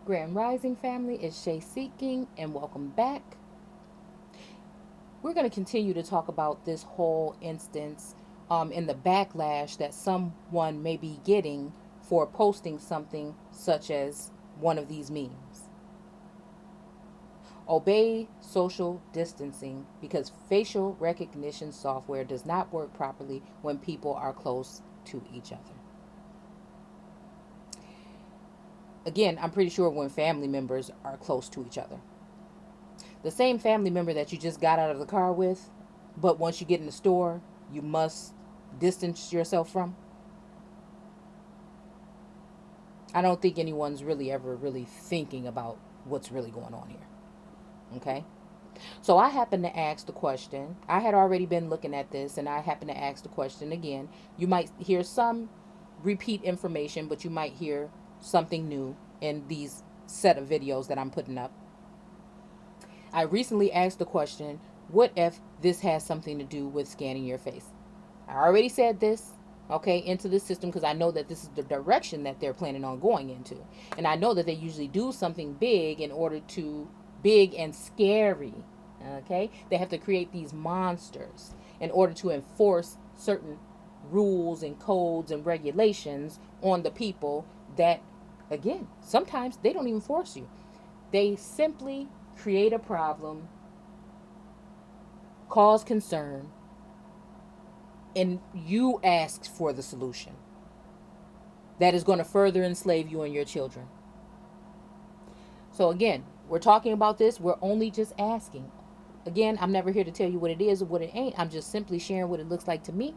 Grand Rising family, it's Shay Seeking, and welcome back. We're going to continue to talk about this whole instance in the backlash that someone may be getting for posting something such as one of these memes. Obey social distancing because facial recognition software does not work properly when people are close to each other. Again, I'm pretty sure when family members are close to each other. The same family member that you just got out of the car with, but once you get in the store, you must distance yourself from. I don't think anyone's really ever really thinking about what's really going on here. Okay? So I happened to ask the question. I had already been looking at this and I happened to ask the question again. You might hear some repeat information, but you might hear something new in these set of videos that I'm putting up. I recently asked the question, what if this has something to do with scanning your face? I already said this, okay, into the system because I know that this is the direction that they're planning on going into. And I know that they usually do something big in order to, big and scary, okay? They have to create these monsters in order to enforce certain rules and codes and regulations on the people that, again, sometimes they don't even force you. They simply create a problem, cause concern, and you ask for the solution that is going to further enslave you and your children. So again, we're talking about this. We're only just asking. Again, I'm never here to tell you what it is or what it ain't. I'm just simply sharing what it looks like to me.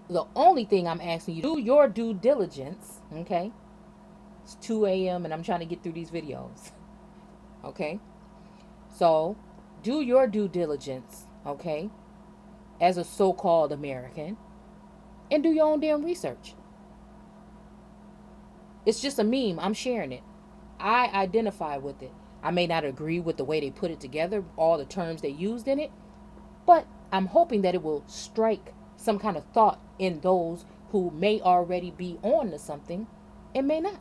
The only thing I'm asking you to do your due diligence, okay? It's 2 a.m. and I'm trying to get through these videos, okay? So do your due diligence, okay, as a so-called American, and do your own damn research. It's just a meme. I'm sharing it. I identify with it. I may not agree with the way they put it together, all the terms they used in it, but I'm hoping that it will strike some kind of thought in those who may already be on to something and may not.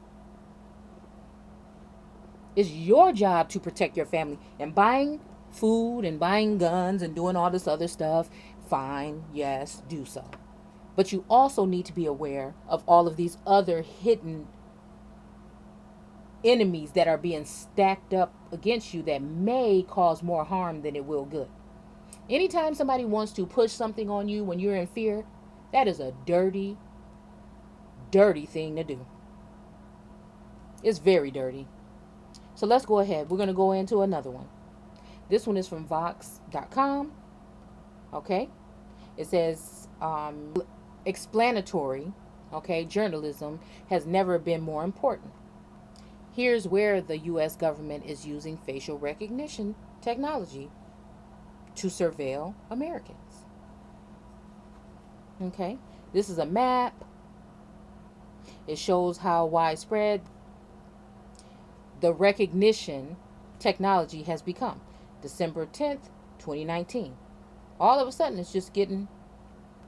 It's your job to protect your family, and buying food and buying guns and doing all this other stuff, fine, yes, do so. But you also need to be aware of all of these other hidden enemies that are being stacked up against you that may cause more harm than it will good. Anytime somebody wants to push something on you when you're in fear, that is a dirty, dirty thing to do. It's very dirty. So let's go ahead. We're going to go into another one. This one is from Vox.com. Okay. It says explanatory, okay, journalism has never been more important. Here's where the U.S. government is using facial recognition technology to surveil Americans. Okay. This is a map. It shows how widespread the recognition technology has become. December 10th, 2019. All of a sudden, it's just getting,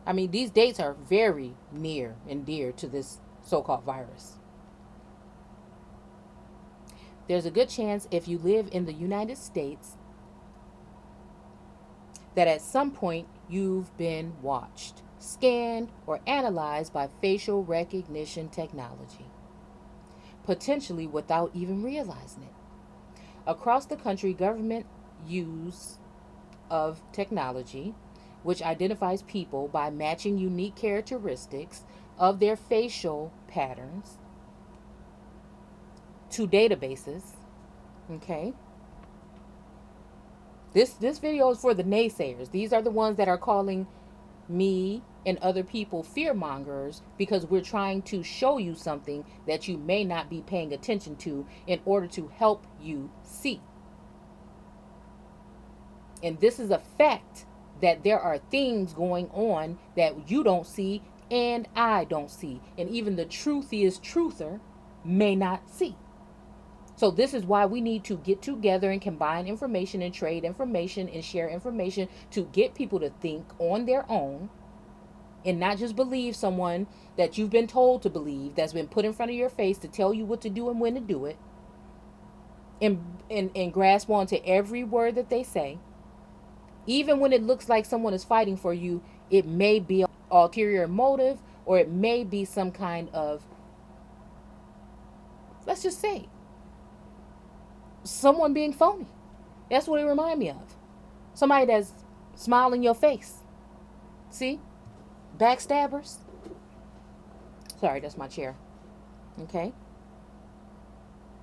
I mean, these dates are very near and dear to this so called virus. There's a good chance if you live in the United States that at some point you've been watched, scanned, or analyzed by facial recognition technology, potentially without even realizing it. Across the country, government use of technology, which identifies people by matching unique characteristics of their facial patterns to databases. Okay. This video is for the naysayers. These are the ones that are calling me and other people fear mongers because we're trying to show you something that you may not be paying attention to in order to help you see. And this is a fact that there are things going on that you don't see and I don't see. And even the truthiest truther may not see. So this is why we need to get together and combine information and trade information and share information to get people to think on their own and not just believe someone that you've been told to believe, that's been put in front of your face to tell you what to do and when to do it. and grasp onto every word that they say, even when it looks like someone is fighting for you. It may be an ulterior motive, or it may be some kind of, let's just say, someone being phony. That's what it reminds me of. Somebody that's smiling your face. See? Backstabbers. Sorry, that's my chair. Okay?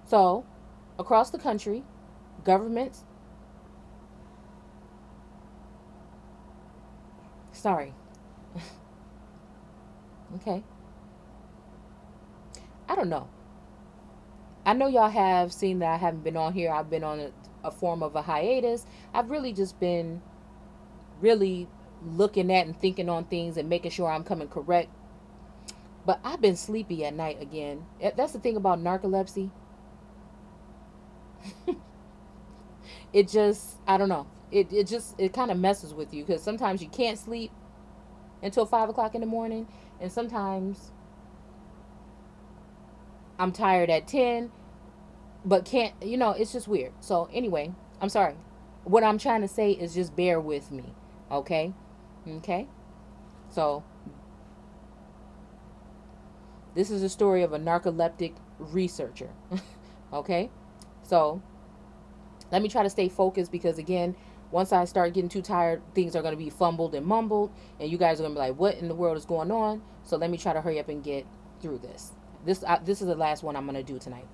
So, across the country, governments. Sorry. Okay. I don't know. I know y'all have seen that I haven't been on here. I've been on a form of a hiatus. I've really just been really looking at and thinking on things and making sure I'm coming correct. But I've been sleepy at night again. That's the thing about narcolepsy. It just, I don't know. It kind of messes with you, because sometimes you can't sleep until 5 o'clock in the morning, and sometimes I'm tired at 10, but can't, it's just weird. So anyway, I'm sorry. What I'm trying to say is just bear with me. Okay? Okay? So this is a story of a narcoleptic researcher. Okay? So let me try to stay focused, because again, once I start getting too tired, things are going to be fumbled and mumbled, and you guys are going to be like, what in the world is going on? So let me try to hurry up and get through this. This is the last one I'm going to do tonight.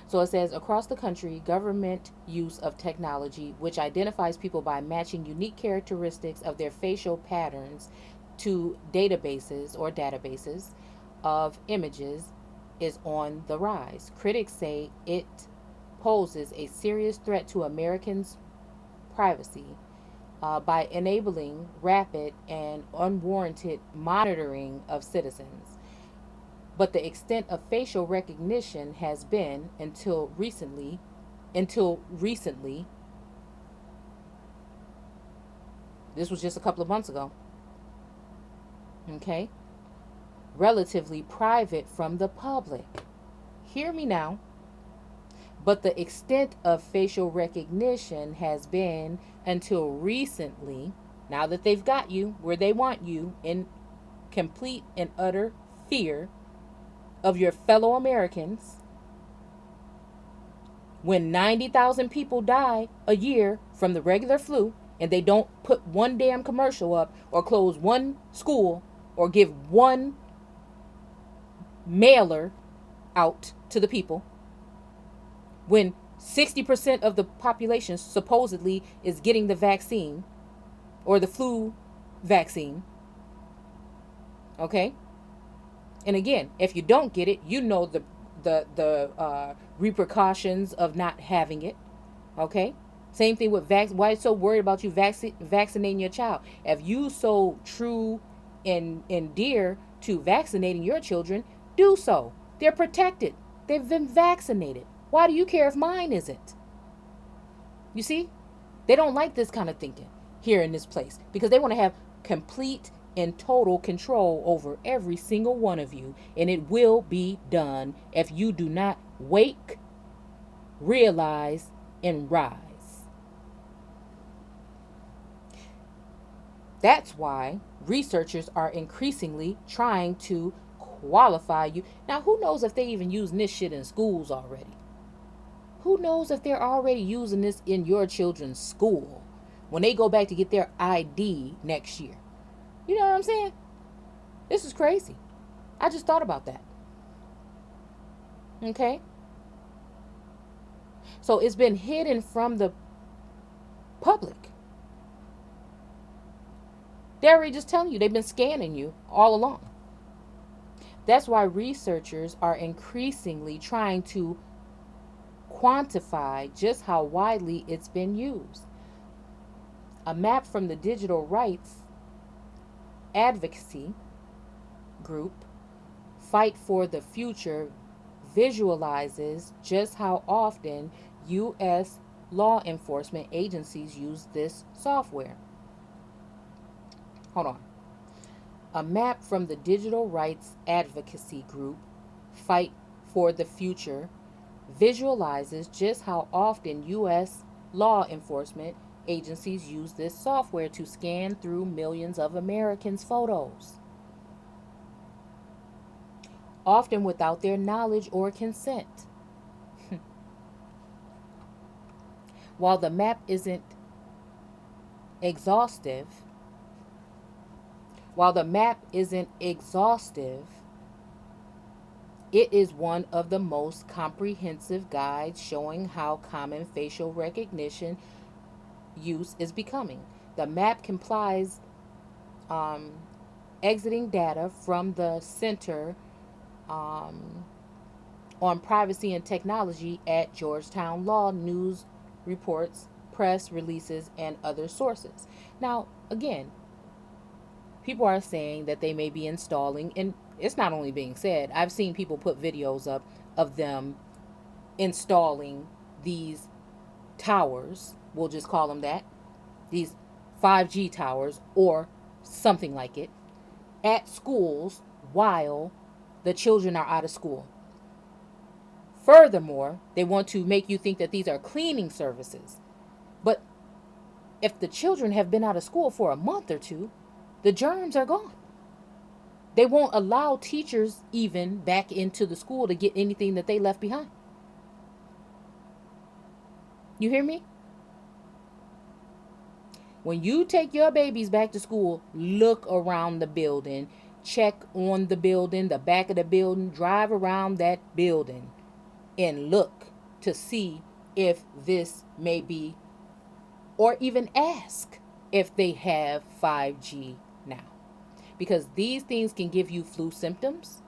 So it says, across the country, government use of technology, which identifies people by matching unique characteristics of their facial patterns to databases of images, is on the rise. Critics say it poses a serious threat to Americans' privacy by enabling rapid and unwarranted monitoring of citizens. But the extent of facial recognition has been, until recently, this was just a couple of months ago, okay, relatively private from the public. Hear me now. But the extent of facial recognition has been, until recently, now that they've got you where they want you, in complete and utter fear of your fellow Americans, when 90,000 people die a year from the regular flu, and they don't put one damn commercial up, or close one school, or give one mailer out to the people, when 60% of the population supposedly is getting the vaccine, or the flu vaccine. Okay? And again, if you don't get it, you know the repercussions of not having it. Okay? Same thing with why it's so worried about you vaccinating your child. If you so true and dear to vaccinating your children, do so. They're protected. They've been vaccinated. Why do you care if mine isn't? You see? They don't like this kind of thinking here in this place, because they want to have complete and total control over every single one of you. And it will be done if you do not wake, realize, and rise. That's why researchers are increasingly trying to qualify you. Now, who knows if they even using this shit in schools already? Who knows if they're already using this in your children's school when they go back to get their ID next year? You know what I'm saying? This is crazy. I just thought about that. Okay? So it's been hidden from the public. They're already just telling you. They've been scanning you all along. That's why researchers are increasingly trying to quantify just how widely it's been used. A map from the digital rights advocacy group Fight for the Future visualizes just how often U.S. law enforcement agencies use this software. Hold on. A map from the digital rights advocacy group Fight for the Future visualizes just how often U.S. law enforcement agencies use this software to scan through millions of Americans' photos, often without their knowledge or consent. While the map isn't exhaustive, while the map isn't exhaustive, it is one of the most comprehensive guides showing how common facial recognition use is becoming. The map compiles um, exiting data from the Center um, on Privacy and Technology at Georgetown Law, news reports, press releases, and other sources. Now, again, people are saying that they may be installing, and it's not only being said, I've seen people put videos up of them installing these towers, we'll just call them that, these 5G towers or something like it, at schools while the children are out of school. Furthermore, they want to make you think that these are cleaning services. But if the children have been out of school for a month or two, the germs are gone. They won't allow teachers even back into the school to get anything that they left behind. You hear me? When you take your babies back to school, look around the building, check on the building, the back of the building, drive around that building and look to see if this may be, or even ask if they have 5G now. Because these things can give you flu symptoms,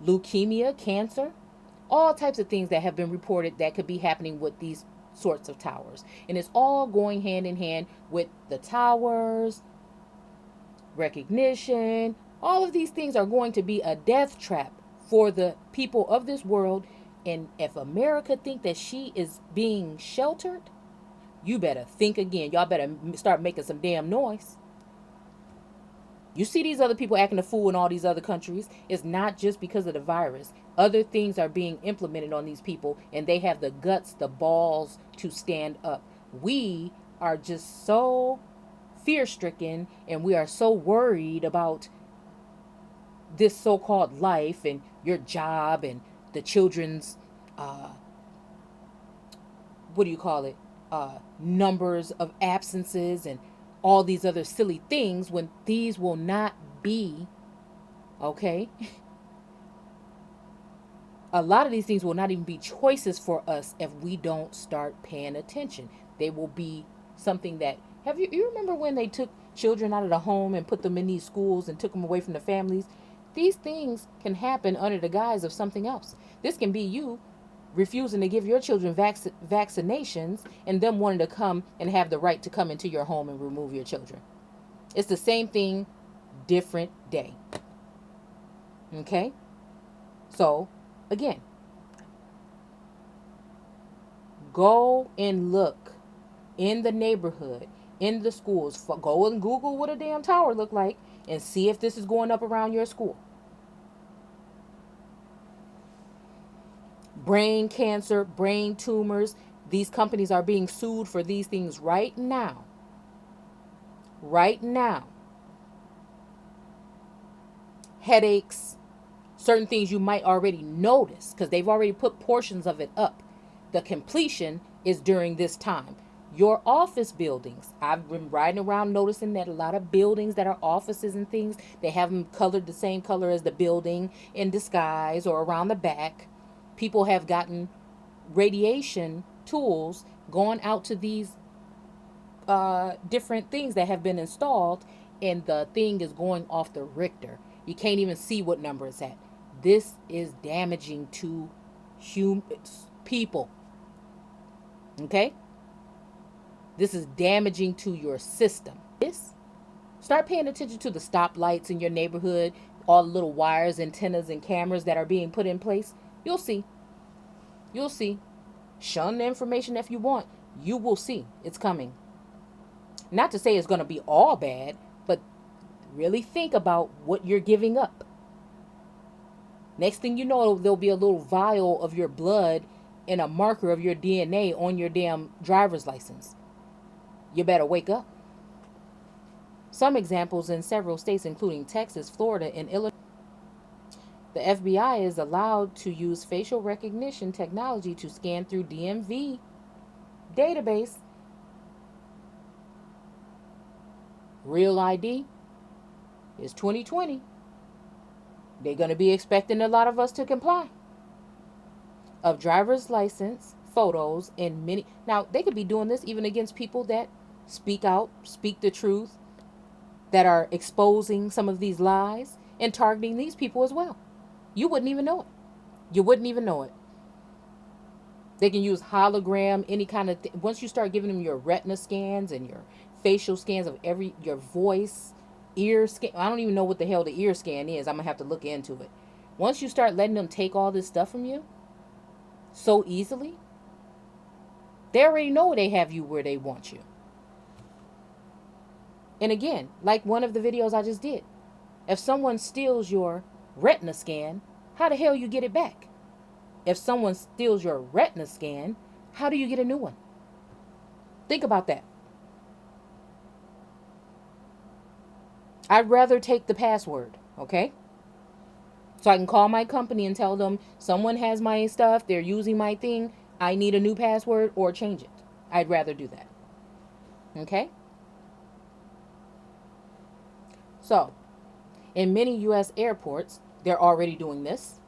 leukemia, cancer, all types of things that have been reported that could be happening with these sorts of towers. And it's all going hand in hand with the towers, recognition. All of these things are going to be a death trap for the people of this world. And if America think that she is being sheltered, you better think again. Y'all better start making some damn noise. You see these other people acting a fool in all these other countries. It's not just because of the virus. Other things are being implemented on these people, and they have the guts, the balls to stand up. We are just so fear-stricken, and we are so worried about this so-called life and your job and the children's, what do you call it, numbers of absences and all these other silly things, when these will not be, okay? A lot of these things will not even be choices for us if we don't start paying attention. They will be something that, you remember when they took children out of the home and put them in these schools and took them away from the families? These things can happen under the guise of something else. This can be you refusing to give your children vaccinations and them wanting to come and have the right to come into your home and remove your children. It's the same thing, different day. Okay? So, again, go and look in the neighborhood, in the schools. Go and Google what a damn tower look like and see if this is going up around your school. Brain cancer, brain tumors. These companies are being sued for these things right now. Right now. Headaches, certain things you might already notice because they've already put portions of it up. The completion is during this time. Your office buildings, I've been riding around noticing that a lot of buildings that are offices and things, they have them colored the same color as the building in disguise or around the back. People have gotten radiation tools going out to these different things that have been installed, and the thing is going off the Richter. You can't even see what number it's at. This is damaging to people. Okay? This is damaging to your system. Start paying attention to the stoplights in your neighborhood, all the little wires, antennas, and cameras that are being put in place. You'll see. You'll see. Shun the information if you want. You will see. It's coming. Not to say it's going to be all bad, but really think about what you're giving up. Next thing you know, there'll be a little vial of your blood and a marker of your DNA on your damn driver's license. You better wake up. Some examples in several states, including Texas, Florida, and Illinois. The FBI is allowed to use facial recognition technology to scan through DMV database. Real ID is 2020. They're going to be expecting a lot of us to comply. Of driver's license photos in many. Now, they could be doing this even against people that speak out, speak the truth, that are exposing some of these lies and targeting these people as well. You wouldn't even know it. You wouldn't even know it. They can use hologram, any kind of once you start giving them your retina scans and your facial scans of your voice, ear scan. I don't even know what the hell the ear scan is. I'm gonna have to look into it. Once you start letting them take all this stuff from you so easily, they already know they have you where they want you. And again, like one of the videos I just did, if someone steals your retina scan, how the hell you get it back? If someone steals your retina scan, how do you get a new one? Think about that. I'd rather take the password, okay? So I can call my company and tell them someone has my stuff, they're using my thing, I need a new password or change it. I'd rather do that. Okay? So, in many U.S. airports, they're already doing this.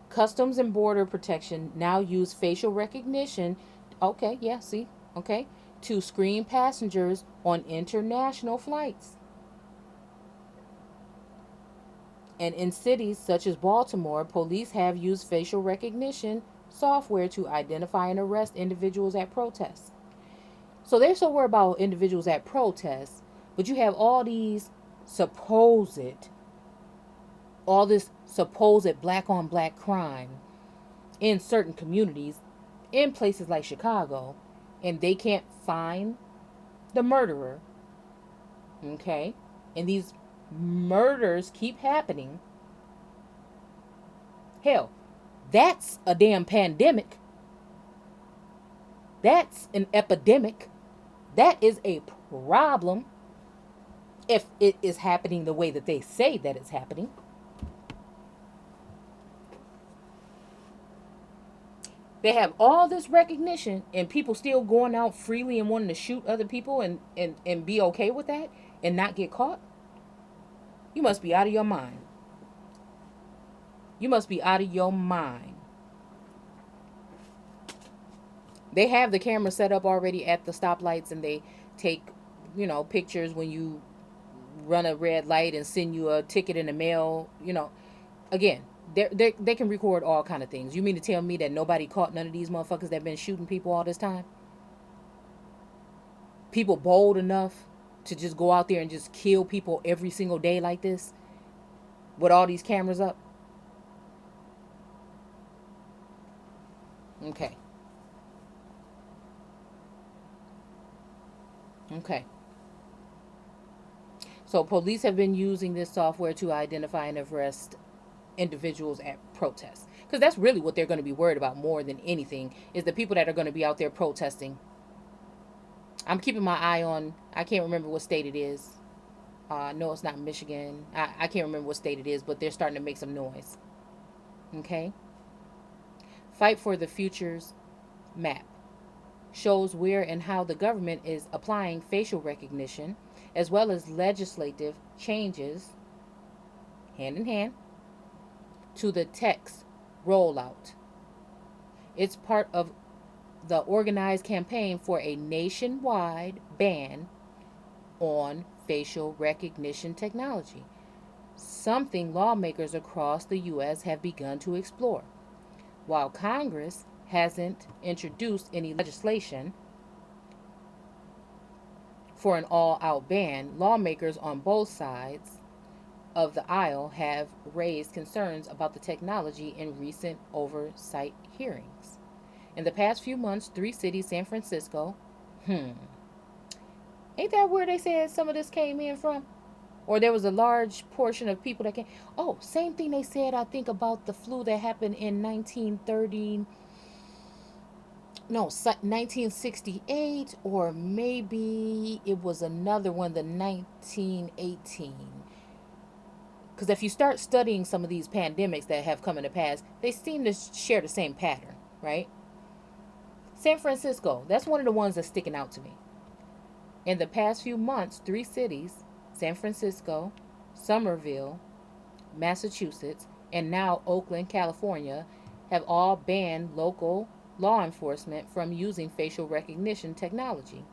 Customs and Border Protection now use facial recognition. Okay, yeah, see? Okay. To screen passengers on international flights. And in cities such as Baltimore, police have used facial recognition software to identify and arrest individuals at protests. So they're so worried about individuals at protests, but you have all this supposed black on black crime in certain communities, in places like Chicago, and they can't find the murderer. Okay? And these murders keep happening. Hell, that's a damn pandemic. That's an epidemic. That is a problem if it is happening the way that they say that it's happening. They have all this recognition and people still going out freely and wanting to shoot other people and be okay with that and not get caught. You must be out of your mind. You must be out of your mind. They have the camera set up already at the stoplights and they take, pictures when you run a red light and send you a ticket in the mail. Again, they can record all kind of things. You mean to tell me that nobody caught none of these motherfuckers that been shooting people all this time? People bold enough to just go out there and just kill people every single day like this with all these cameras up? Okay. Okay. So police have been using this software to identify and arrest individuals at protests. Because that's really what they're going to be worried about more than anything, is the people that are going to be out there protesting. I'm keeping my eye on, I can't remember what state it is. No, it's not Michigan. I can't remember what state it is, but they're starting to make some noise. Okay? Fight for the Future's map shows where and how the government is applying facial recognition as well as legislative changes hand in hand to the text rollout. It's part of the organized campaign for a nationwide ban on facial recognition technology, something lawmakers across the U.S. have begun to explore. While Congress hasn't introduced any legislation for an all-out ban, lawmakers on both sides of the aisle have raised concerns about the technology in recent oversight hearings. In the past few months, 3 cities, San Francisco, ain't that where they said some of this came in from? Or there was a large portion of people that came. Oh, same thing they said, I think, about the flu that happened in 1930, no, 1968, or maybe it was another one, the 1918. Because if you start studying some of these pandemics that have come in the past, they seem to share the same pattern, right? San Francisco, that's one of the ones that's sticking out to me. In the past few months, three cities, San Francisco, Somerville, Massachusetts, and now Oakland, California, have all banned local law enforcement from using facial recognition technology.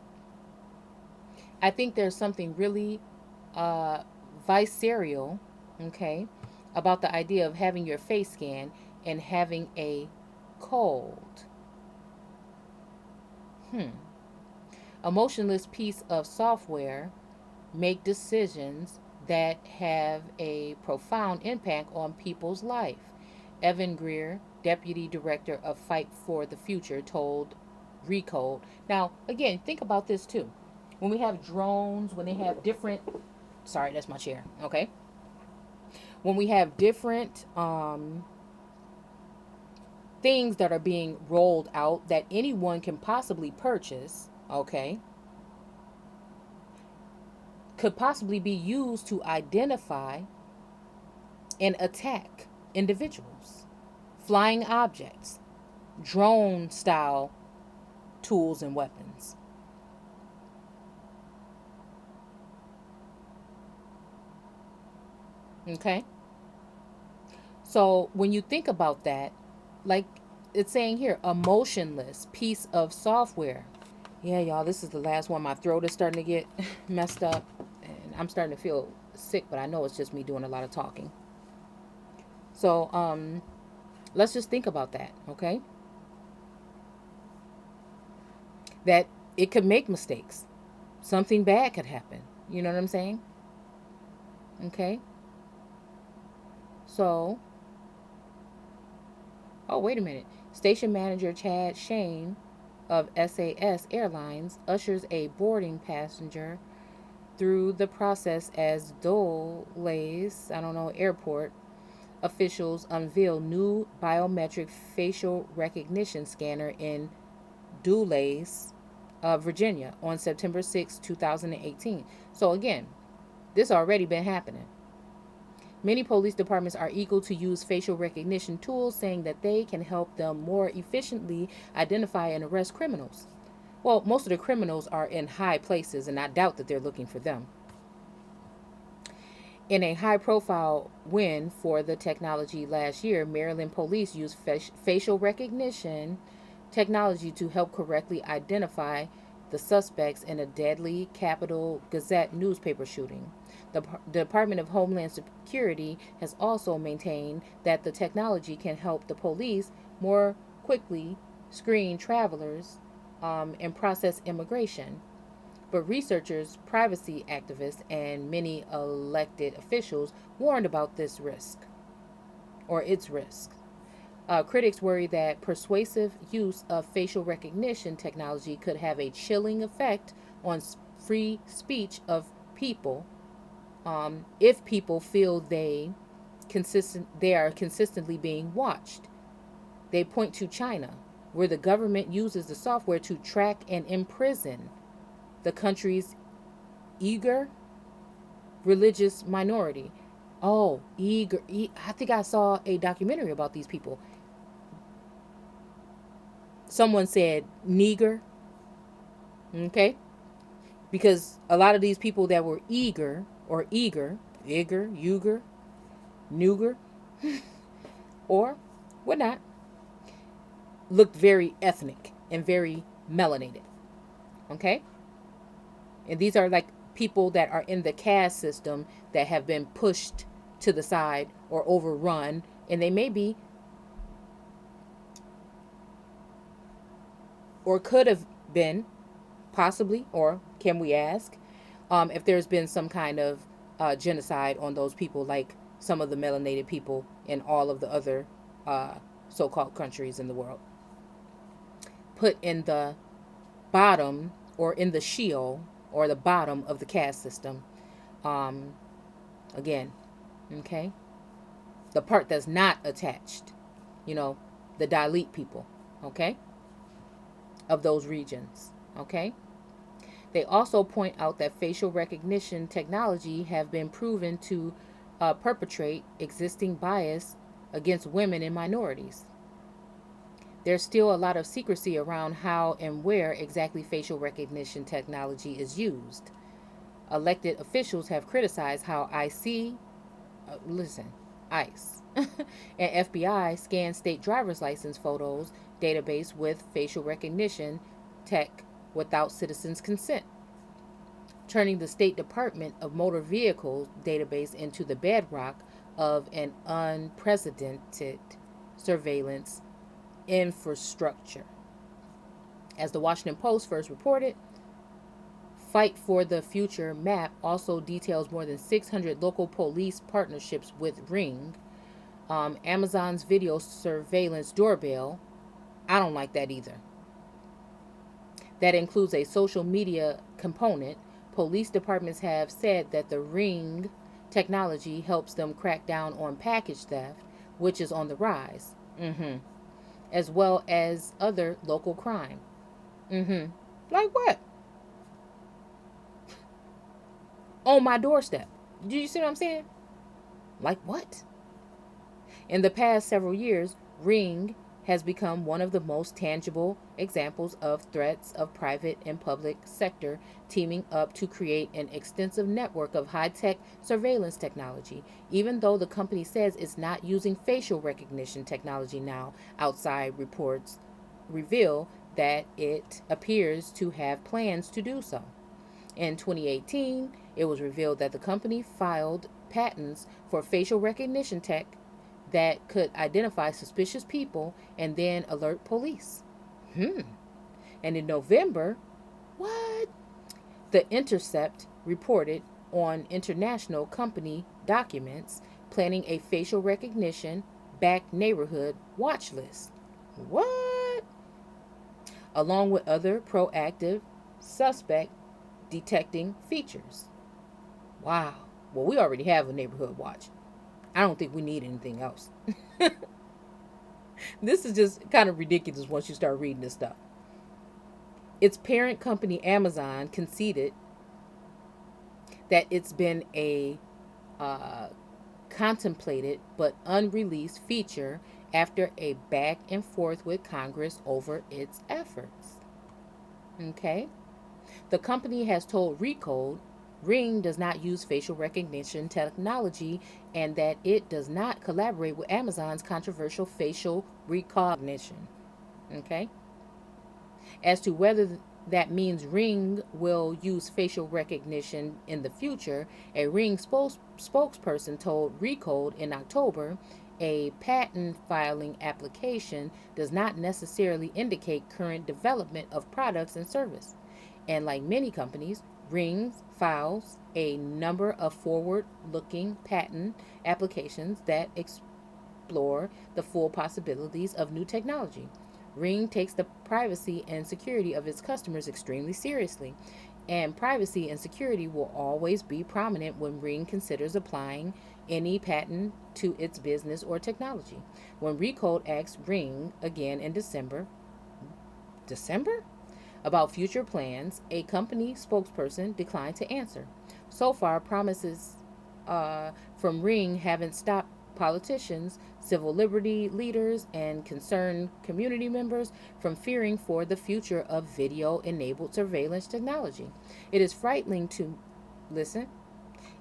I think there's something really uh, visceral, okay, about the idea of having your face scanned and having a cold. Hmm. A motionless piece of software make decisions that have a profound impact on people's life. Evan Greer, deputy director of Fight for the Future, told Recode. Now, again, think about this too. When we have drones, when they have different, sorry, that's my chair, okay? When we have different things that are being rolled out that anyone can possibly purchase, okay, could possibly be used to identify and attack individuals, flying objects, drone style tools and weapons. Okay? So when you think about that, like it's saying here, a motionless piece of software. Yeah, y'all, this is the last one. My throat is starting to get messed up and I'm starting to feel sick, but I know it's just me doing a lot of talking. So, let's just think about that, okay? That it could make mistakes. Something bad could happen. You know what I'm saying? Okay? So, oh, wait a minute. Station manager Chad Shane of SAS Airlines ushers a boarding passenger through the process as Dulles, I don't know, airport officials unveil new biometric facial recognition scanner in Dulles, Virginia on September 6, 2018. So again, this already been happening. Many police departments are eager to use facial recognition tools, saying that they can help them more efficiently identify and arrest criminals. Well, most of the criminals are in high places, and I doubt that they're looking for them. In a high profile win for the technology last year, Maryland police used facial recognition technology to help correctly identify the suspects in a deadly Capital Gazette newspaper shooting. The Department of Homeland Security has also maintained that the technology can help the police more quickly screen travelers and process immigration. But researchers, privacy activists, and many elected officials warned about this risk or its risk. Critics worry that persuasive use of facial recognition technology could have a chilling effect on free speech of people if people feel they are consistently being watched. They point to China, where the government uses the software to track and imprison the country's Uyghur religious minority. Oh, Uyghur. I think I saw a documentary about these people. Someone said Niger, okay? Because a lot of these people that were eager or Uyghur, Nuger, or whatnot, looked very ethnic and very melanated, okay? And these are like people that are in the caste system that have been pushed to the side or overrun, and they may be or could have been possibly, or can we ask, if there's been some kind of genocide on those people, like some of the melanated people in all of the other uh, so-called countries in the world, put in the bottom or in the Sheol or the bottom of the caste system. Again, okay? The part that's not attached, you know, the delete people, okay, of those regions, okay? They also point out that facial recognition technology have been proven to perpetrate existing bias against women and minorities. There's still a lot of secrecy around how and where exactly facial recognition technology is used. Elected officials have criticized how ICE, and FBI scan state driver's license photos database with facial recognition tech without citizens' consent, turning the State Department of Motor Vehicles database into the bedrock of an unprecedented surveillance infrastructure. As the Washington Post first reported, Fight for the Future map also details more than 600 local police partnerships with Ring, Amazon's video surveillance doorbell. I don't like that either. That includes a social media component. Police departments have said that the Ring technology helps them crack down on package theft, which is on the rise, as well as other local crime. Like what? On my doorstep. Do you see what I'm saying? Like what? In the past several years, Ring has become one of the most tangible examples of threats of private and public sector teaming up to create an extensive network of high-tech surveillance technology. Even though the company says it's not using facial recognition technology now, outside reports reveal that it appears to have plans to do so. In 2018, it was revealed that the company filed patents for facial recognition tech that could identify suspicious people and then alert police. And in November, what? The Intercept reported on international company documents planning a facial recognition backed neighborhood watch list. What? Along with other proactive suspect detecting features. Wow. Well, we already have a neighborhood watch. I don't think we need anything else. This is just kind of ridiculous once you start reading this stuff. Its parent company, Amazon, conceded that it's been a contemplated but unreleased feature after a back and forth with Congress over its efforts. Okay? The company has told Recode Ring does not use facial recognition technology and that it does not collaborate with Amazon's controversial facial recognition. Okay? As to whether that means Ring will use facial recognition in the future, a Ring spokesperson told Recode in October a patent filing application does not necessarily indicate current development of products and service. And like many companies, Ring files a number of forward looking patent applications that explore the full possibilities of new technology. Ring takes the privacy and security of its customers extremely seriously, and privacy and security will always be prominent when Ring considers applying any patent to its business or technology. When Recode asked Ring again in December? About future plans, a company spokesperson declined to answer. So far, promises from Ring haven't stopped politicians, civil liberty leaders, and concerned community members from fearing for the future of video enabled surveillance technology. It is frightening to listen.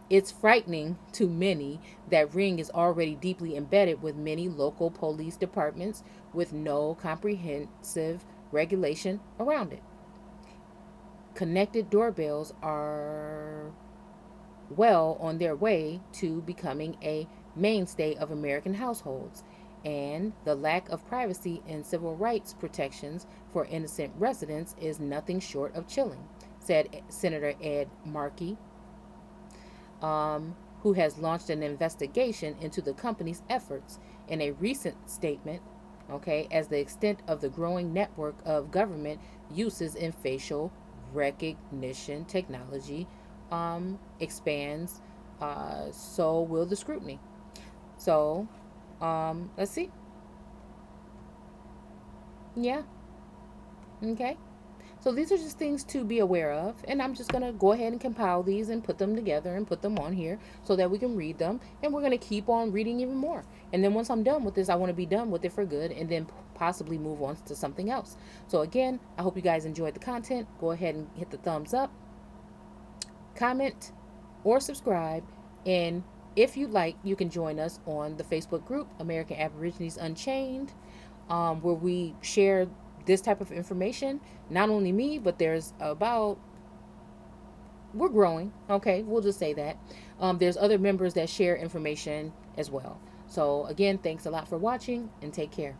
It's frightening to many that Ring is already deeply embedded with many local police departments with no comprehensive regulation around it. Connected doorbells are well on their way to becoming a mainstay of American households, and the lack of privacy and civil rights protections for innocent residents is nothing short of chilling, said Senator Ed Markey, who has launched an investigation into the company's efforts in a recent statement. Okay, as the extent of the growing network of government uses in facial recognition technology expands So will the scrutiny. So, let's see. Yeah. Okay. So these are just things to be aware of, and I'm just going to go ahead and compile these and put them together and put them on here so that we can read them, and we're going to keep on reading even more. And then once I'm done with this, I want to be done with it for good and then possibly move on to something else. So again, I hope you guys enjoyed the content. Go ahead and hit the thumbs up, comment, or subscribe. And if you'd like, you can join us on the Facebook group, American Aborigines Unchained, where we share this type of information. Not only me, but there's about, we're growing. Okay, we'll just say that. There's other members that share information as well. So again, thanks a lot for watching and take care.